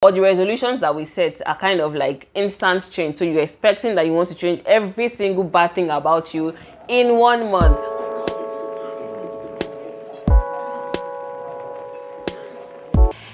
or the resolutions that we set are kind of like instant change. So you're expecting that you want to change every single bad thing about you in 1 month.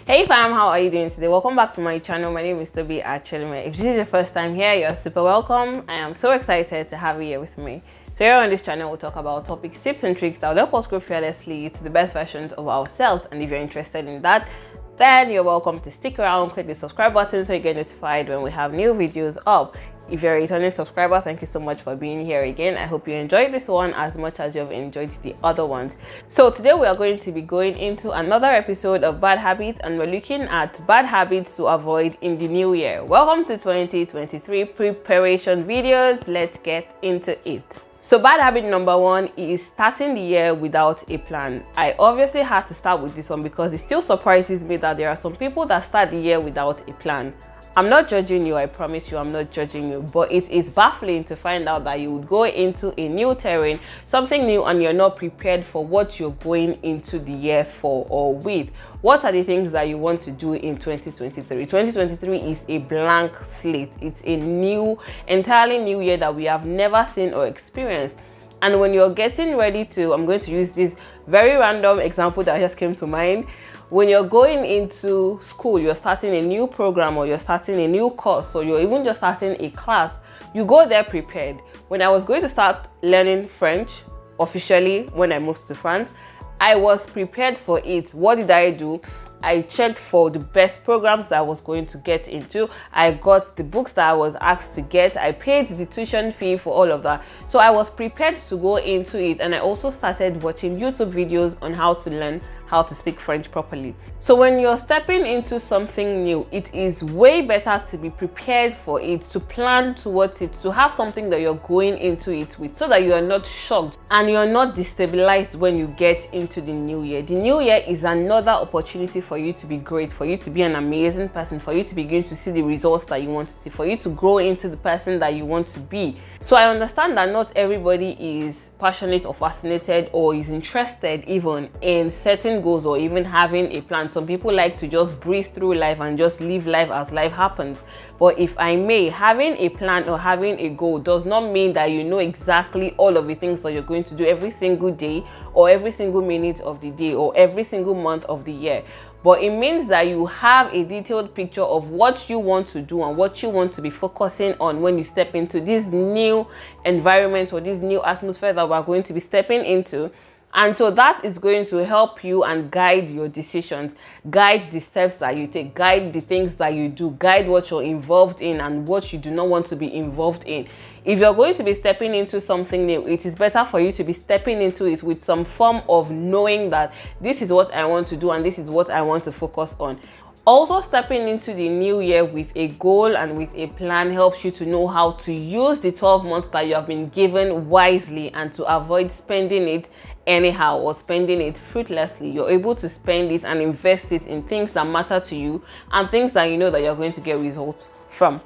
Hey fam, how are you doing today? Welcome back to my channel. My name is Tobi Achudume. If this is your first time here, you're super welcome. I am so excited to have you here with me. So here on this channel, we'll talk about topics, tips and tricks that will help us grow fearlessly to the best versions of ourselves. And if you're interested in that, then you're welcome to stick around, click the subscribe button so you get notified when we have new videos up. If you're a returning subscriber, thank you so much for being here again. I hope you enjoyed this one as much as you've enjoyed the other ones. So today we are going to be going into another episode of Bad Habits, and we're looking at bad habits to avoid in the new year. Welcome to 2023 preparation videos. Let's get into it. So bad habit number one is starting the year without a plan. I obviously had to start with this one because it still surprises me that there are some people that start the year without a plan. I'm not judging you, I promise you, I'm not judging you, but it is baffling to find out that you would go into a new terrain, something new, and you're not prepared for what you're going into the year for or with. What are the things that you want to do in 2023? 2023 is a blank slate. It's a new, entirely new year that we have never seen or experienced. And when you're getting ready to, I'm going to use this very random example that just came to mind. When you're going into school, you're starting a new program, or you're starting a new course, or you're even just starting a class, you go there prepared. When I was going to start learning French officially, when I moved to France, I was prepared for it. What did I do? I checked for the best programs that I was going to get into. I got the books that I was asked to get. I paid the tuition fee for all of that. So I was prepared to go into it, and I also started watching YouTube videos on how to learn how to speak French properly. So when you're stepping into something new, it is way better to be prepared for it, to plan towards it, to have something that you're going into it with, so that you are not shocked and you're not destabilized when you get into the new year. The new year is another opportunity for you to be great, for you to be an amazing person, for you to begin to see the results that you want to see, for you to grow into the person that you want to be. So I understand that not everybody is passionate or fascinated or is interested even in setting goals or even having a plan. Some people like to just breeze through life and just live life as life happens. But if I may, having a plan or having a goal does not mean that you know exactly all of the things that you're going to do every single day, or every single minute of the day, or every single month of the year. But it means that you have a detailed picture of what you want to do and what you want to be focusing on when you step into this new environment or this new atmosphere that we're going to be stepping into. And so that is going to help you and guide your decisions, guide the steps that you take, guide the things that you do, guide what you're involved in and what you do not want to be involved in. If you're going to be stepping into something new, it is better for you to be stepping into it with some form of knowing that this is what I want to do and this is what I want to focus on. Also, stepping into the new year with a goal and with a plan helps you to know how to use the 12 months that you have been given wisely and to avoid spending it anyhow or spending it fruitlessly. You're able to spend it and invest it in things that matter to you and things that you know that you're going to get results from.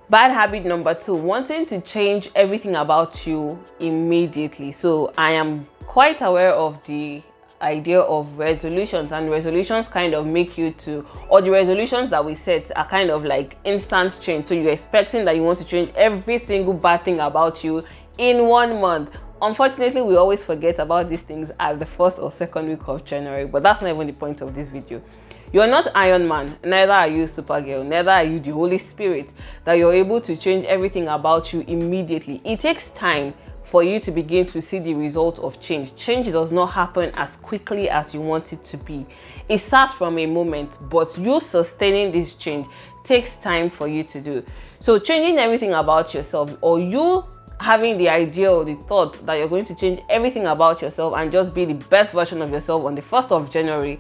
Bad habit number two, wanting to change everything about you immediately. So I am quite aware of the idea of resolutions, and resolutions kind of make you to, or the resolutions that we set are kind of like instant change. So you're expecting that you want to change every single bad thing about you in 1 month. Unfortunately, we always forget about these things at the first or second week of January, but that's not even the point of this video. You're not Iron Man, neither are you Supergirl, neither are you the Holy Spirit, that you're able to change everything about you immediately. It takes time for you to begin to see the result of change. Change does not happen as quickly as you want it to be. It starts from a moment, but you sustaining this change takes time for you to do. So changing everything about yourself, or you having the idea or the thought that you're going to change everything about yourself and just be the best version of yourself on the 1st of January,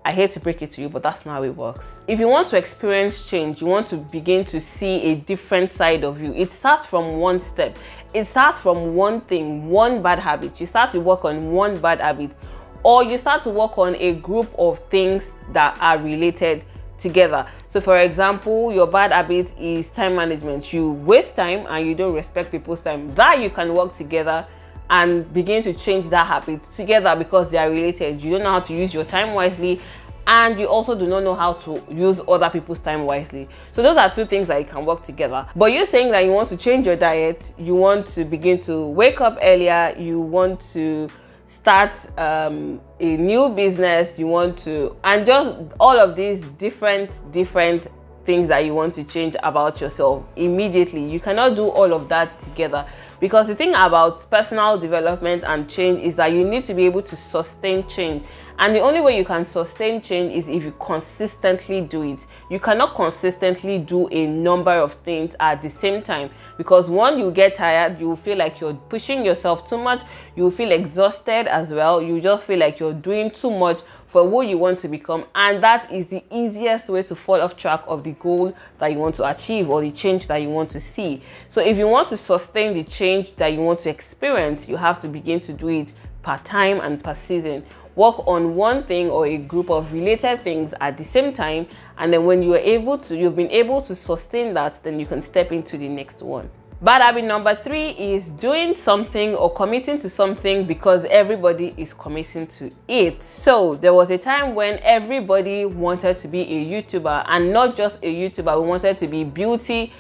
I hate to break it to you, but that's not how it works. If you want to experience change, you want to begin to see a different side of you, it starts from one step. It starts from one thing, one bad habit. You start to work on one bad habit, or you start to work on a group of things that are related together. So for example, your bad habit is time management. You waste time and you don't respect people's time. That you can work together and begin to change that habit together because they are related. You don't know how to use your time wisely and you also do not know how to use other people's time wisely. So those are two things that you can work together. But you saying that you want to change your diet, you want to begin to wake up earlier, you want to start a new business, you want to, and just all of these different things that you want to change about yourself immediately. You cannot do all of that together, because the thing about personal development and change is that you need to be able to sustain change. And the only way you can sustain change is if you consistently do it. You cannot consistently do a number of things at the same time, because one, you get tired, you feel like you're pushing yourself too much, you feel exhausted as well, you just feel like you're doing too much for who you want to become, and that is the easiest way to fall off track of the goal that you want to achieve or the change that you want to see. So if you want to sustain the change that you want to experience, you have to begin to do it per time and per season. Work on one thing or a group of related things at the same time, and then when you've been able to sustain that, then you can step into the next one. Bad habit number 3 is doing something or committing to something because everybody is committing to it. So there was a time when everybody wanted to be a YouTuber, and not just a YouTuber, we wanted to be beauty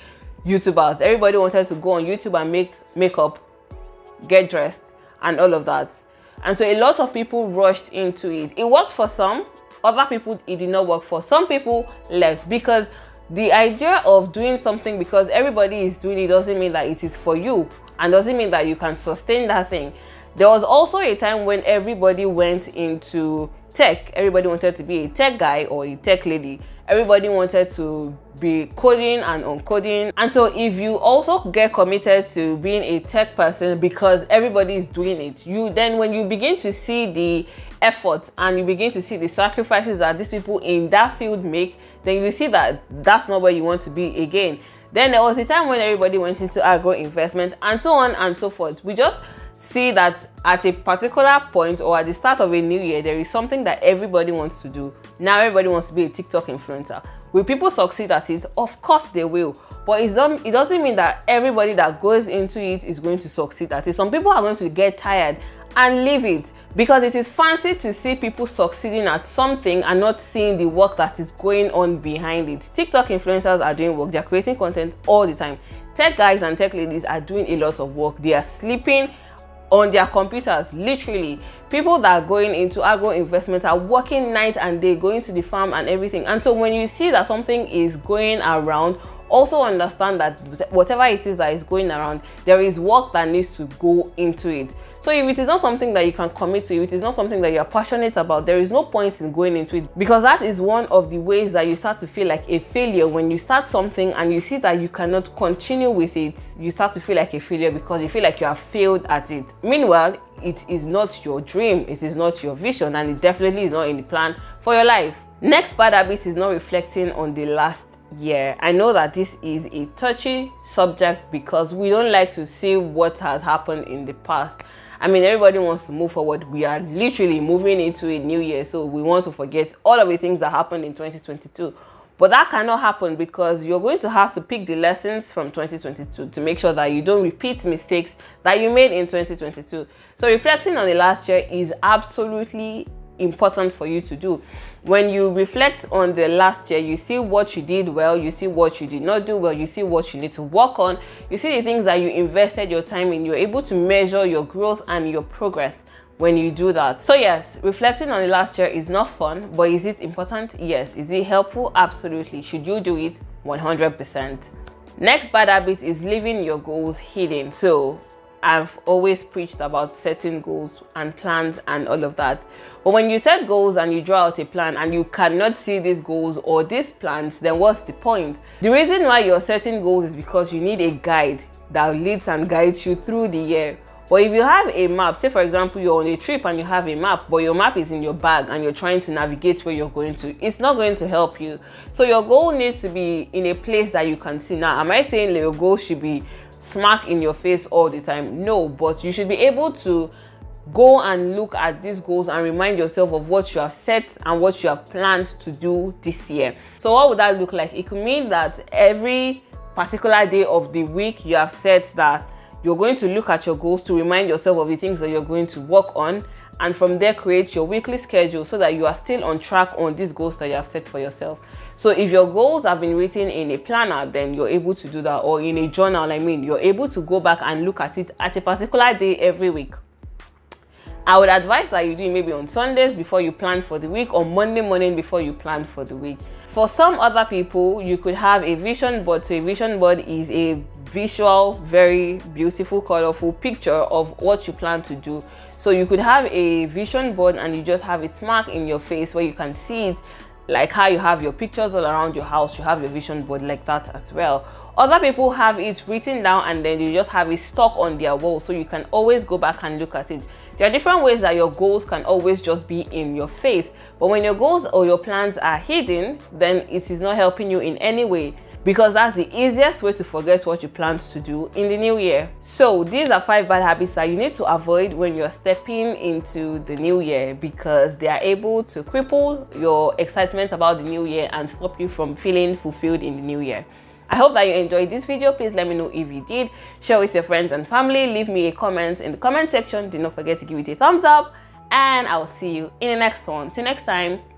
YouTubers. Everybody wanted to go on YouTube and make makeup, get dressed, and all of that. And so a lot of people rushed into it. It worked for some, other people it did not work for. Some people left, because the idea of doing something because everybody is doing it doesn't mean that it is for you, and doesn't mean that you can sustain that thing. There was also a time when everybody went into tech. Everybody wanted to be a tech guy or a tech lady. Everybody wanted to be coding and uncoding. And so if you also get committed to being a tech person because everybody is doing it, then when you begin to see the efforts and you begin to see the sacrifices that these people in that field make, then you see that that's not where you want to be again. Then there was a time when everybody went into agro investment, and so on and so forth. We just see that at a particular point or at the start of a new year, there is something that everybody wants to do. Now everybody wants to be a TikTok influencer. Will people succeed at it? Of course they will. But it doesn't mean that everybody that goes into it is going to succeed at it. Some people are going to get tired and leave it, because it is fancy to see people succeeding at something and not seeing the work that is going on behind it. TikTok influencers are doing work. They're creating content all the time. Tech guys and tech ladies are doing a lot of work. They are sleeping on their computers, literally. People that are going into agro investments are working night and day, going to the farm and everything. And so when you see that something is going around, also understand that whatever it is that is going around, there is work that needs to go into it. So if it is not something that you can commit to, if it is not something that you're passionate about, there is no point in going into it, because that is one of the ways that you start to feel like a failure. When you start something and you see that you cannot continue with it, you start to feel like a failure because you feel like you have failed at it. Meanwhile, it is not your dream, it is not your vision, and it definitely is not in the plan for your life. Next bad habit is not reflecting on the last year. I know that this is a touchy subject because we don't like to see what has happened in the past. I mean, everybody wants to move forward. We are literally moving into a new year, so we want to forget all of the things that happened in 2022. But that cannot happen, because you're going to have to pick the lessons from 2022 to make sure that you don't repeat mistakes that you made in 2022. So reflecting on the last year is absolutely important for you to do. When you reflect on the last year, you see what you did well, you see what you did not do well, you see what you need to work on, you see the things that you invested your time in. You're able to measure your growth and your progress when you do that. So yes, reflecting on the last year is not fun, but is it important? Yes. Is it helpful? Absolutely. Should you do it? 100%. Next bad habit is leaving your goals hidden. So I've always preached about setting goals and plans and all of that. But when you set goals and you draw out a plan and you cannot see these goals or these plans, then what's the point? The reason why you're setting goals is because you need a guide that leads and guides you through the year. But if you have a map, say for example, you're on a trip and you have a map, but your map is in your bag and you're trying to navigate where you're going to, it's not going to help you. So your goal needs to be in a place that you can see. Now, am I saying your goal should be smack in your face all the time? No, but you should be able to go and look at these goals and remind yourself of what you have set and what you have planned to do this year. So what would that look like? It could mean that every particular day of the week you have set that you're going to look at your goals to remind yourself of the things that you're going to work on, and from there create your weekly schedule so that you are still on track on these goals that you have set for yourself. So if your goals have been written in a planner, then you're able to do that, or in a journal. You're able to go back and look at it at a particular day every week. I would advise that you do it maybe on Sundays before you plan for the week, or Monday morning before you plan for the week. For some other people, you could have a vision board. So a vision board is a visual, very beautiful, colorful picture of what you plan to do. So you could have a vision board and you just have it marked in your face where you can see it, like how you have your pictures all around your house. You have your vision board like that as well. Other people have it written down and then you just have it stuck on their wall, so you can always go back and look at it. There are different ways that your goals can always just be in your face, but when your goals or your plans are hidden, then it is not helping you in any way, because that's the easiest way to forget what you planned to do in the new year. So these are 5 bad habits that you need to avoid when you're stepping into the new year, because they are able to cripple your excitement about the new year and stop you from feeling fulfilled in the new year. I hope that you enjoyed this video. Please let me know if you did. Share with your friends and family. Leave me a comment in the comment section. Do not forget to give it a thumbs up, and I'll see you in the next one. Till next time.